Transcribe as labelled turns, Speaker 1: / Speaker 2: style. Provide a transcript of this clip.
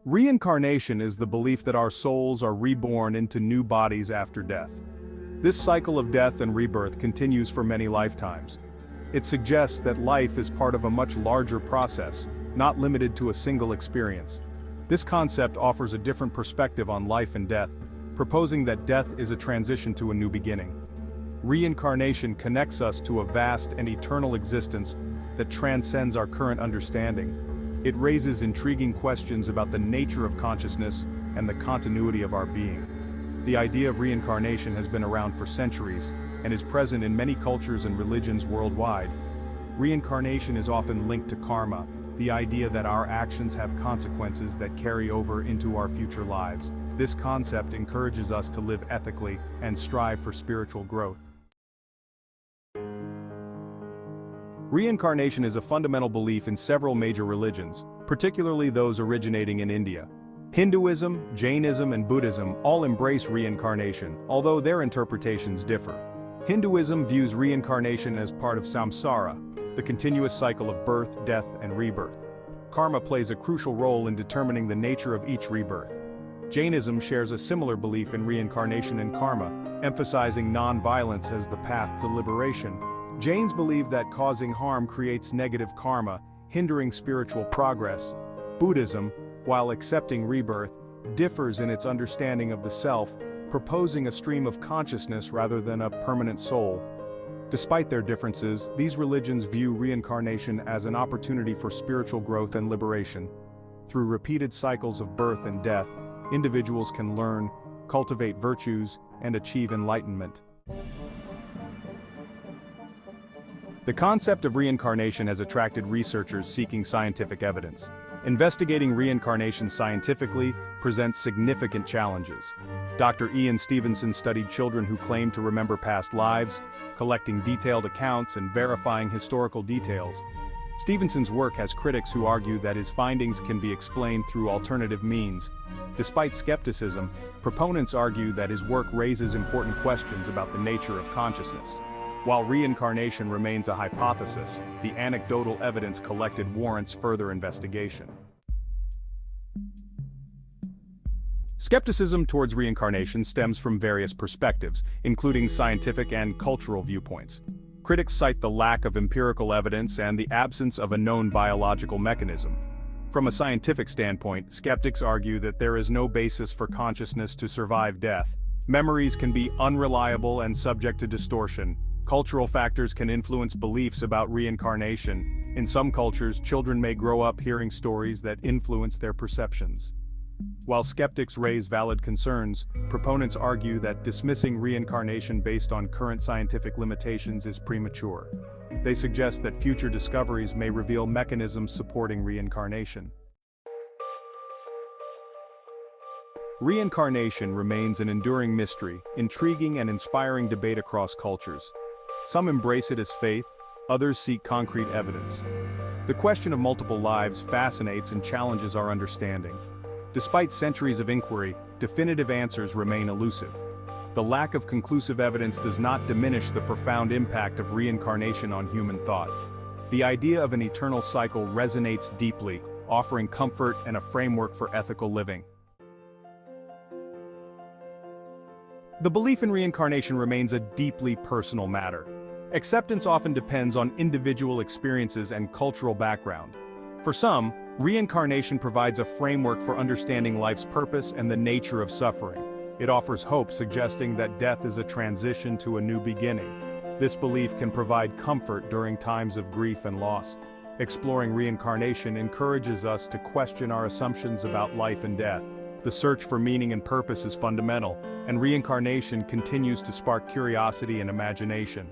Speaker 1: Reincarnation is the belief that our souls are reborn into new bodies after death. This cycle of death and rebirth continues for many lifetimes. It suggests that life is part of a much larger process, not limited to a single experience. This concept offers a different perspective on life and death, proposing that death is a transition to a new beginning. Reincarnation connects us to a vast and eternal existence that transcends our current understanding. It raises intriguing questions about the nature of consciousness and the continuity of our being. The idea of reincarnation has been around for centuries and is present in many cultures and religions worldwide. Reincarnation is often linked to karma, the idea that our actions have consequences that carry over into our future lives. This concept encourages us to live ethically and strive for spiritual growth. Reincarnation is a fundamental belief in several major religions, particularly those originating in India. Hinduism, Jainism, and Buddhism all embrace reincarnation, although their interpretations differ. Hinduism views reincarnation as part of samsara, the continuous cycle of birth, death, and rebirth. Karma plays a crucial role in determining the nature of each rebirth. Jainism shares a similar belief in reincarnation and karma, emphasizing non-violence as the path to liberation. Jains believe that causing harm creates negative karma, hindering spiritual progress. Buddhism, while accepting rebirth, differs in its understanding of the self, proposing a stream of consciousness rather than a permanent soul. Despite their differences, these religions view reincarnation as an opportunity for spiritual growth and liberation. Through repeated cycles of birth and death, individuals can learn, cultivate virtues, and achieve enlightenment. The concept of reincarnation has attracted researchers seeking scientific evidence. Investigating reincarnation scientifically presents significant challenges. Dr. Ian Stevenson studied children who claimed to remember past lives, collecting detailed accounts and verifying historical details. Stevenson's work has critics who argue that his findings can be explained through alternative means. Despite skepticism, proponents argue that his work raises important questions about the nature of consciousness. While reincarnation remains a hypothesis, the anecdotal evidence collected warrants further investigation. Skepticism towards reincarnation stems from various perspectives, including scientific and cultural viewpoints. Critics cite the lack of empirical evidence and the absence of a known biological mechanism. From a scientific standpoint, skeptics argue that there is no basis for consciousness to survive death. Memories can be unreliable and subject to distortion. Cultural factors can influence beliefs about reincarnation. In some cultures, children may grow up hearing stories that influence their perceptions. While skeptics raise valid concerns, proponents argue that dismissing reincarnation based on current scientific limitations is premature. They suggest that future discoveries may reveal mechanisms supporting reincarnation. Reincarnation remains an enduring mystery, intriguing and inspiring debate across cultures. Some embrace it as faith, others seek concrete evidence. The question of multiple lives fascinates and challenges our understanding. Despite centuries of inquiry, definitive answers remain elusive. The lack of conclusive evidence does not diminish the profound impact of reincarnation on human thought. The idea of an eternal cycle resonates deeply, offering comfort and a framework for ethical living. The belief in reincarnation remains a deeply personal matter. Acceptance often depends on individual experiences and cultural background. For some, reincarnation provides a framework for understanding life's purpose and the nature of suffering. It offers hope, suggesting that death is a transition to a new beginning. This belief can provide comfort during times of grief and loss. Exploring reincarnation encourages us to question our assumptions about life and death. The search for meaning and purpose is fundamental, and reincarnation continues to spark curiosity and imagination.